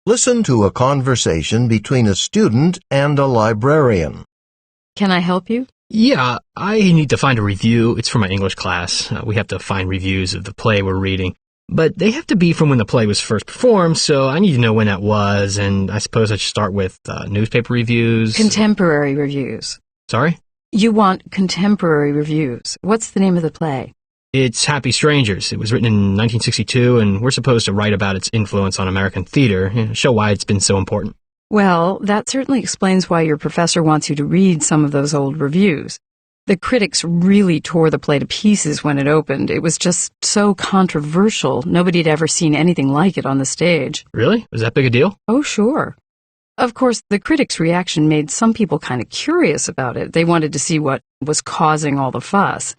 Listen to a conversation between a student and a librarian. Can I help you? Yeah, I need to find a review. It's for my English class. We have to find reviews of the play we're reading. But they have to be from when the play was first performed, so I need to know when that was, and I suppose I should start with newspaper reviews. Contemporary reviews. Sorry? You want contemporary reviews. What's the name of the play? It's Happy Strangers. It was written in 1962, and we're supposed to write about its influence on American theater, show why it's been so important. Well, that certainly explains why your professor wants you to read some of those old reviews. The critics really tore the play to pieces when it opened. It was just so controversial. Nobody had ever seen anything like it on the stage. Really? Was that big a deal? Oh, sure. Of course, the critics' reaction made some people kind of curious about it. They wanted to see what was causing all the fuss.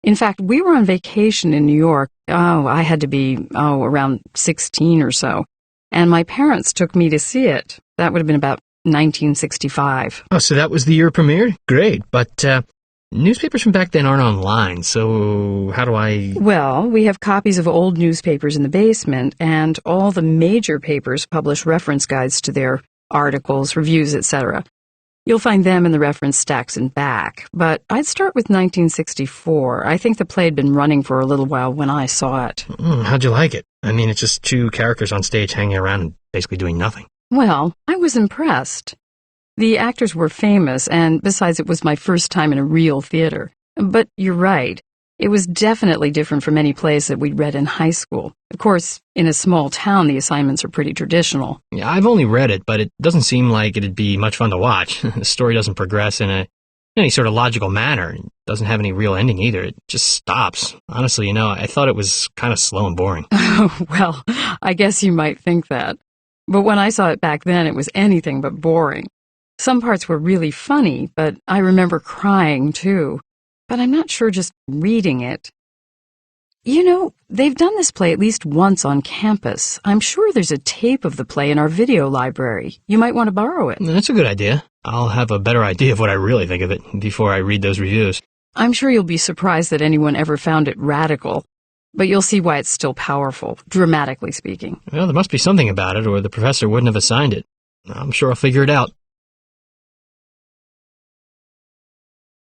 In fact, we were on vacation in New York. I had to be, around 16 or so. And my parents took me to see it. That would have been about 1965. Oh, so that was the year it premiered? Great. But, newspapers from back then aren't online, so how do I... Well, we have copies of old newspapers in the basement, and all the major papers publish reference guides to their articles, reviews, etc. You'll find them in the reference stacks and back, but I'd start with 1964. I think the play had been running for a little while when I saw it. How'd you like it? I mean, it's just two characters on stage hanging around and basically doing nothing. Well, I was impressed. The actors were famous, and besides, it was my first time in a real theater. But you're right. It was definitely different from any plays that we'd read in high school. Of course, in a small town, the assignments are pretty traditional. Yeah, I've only read it, but it doesn't seem like it'd be much fun to watch. The story doesn't progress in any sort of logical manner. It doesn't have any real ending either. It just stops. Honestly, I thought it was kind of slow and boring. Well, I guess you might think that. But when I saw it back then, it was anything but boring. Some parts were really funny, but I remember crying, too. But I'm not sure just reading it. They've done this play at least once on campus. I'm sure there's a tape of the play in our video library. You might want to borrow it. That's a good idea. I'll have a better idea of what I really think of it before I read those reviews. I'm sure you'll be surprised that anyone ever found it radical. But you'll see why it's still powerful, dramatically speaking. Well, there must be something about it, or the professor wouldn't have assigned it. I'm sure I'll figure it out.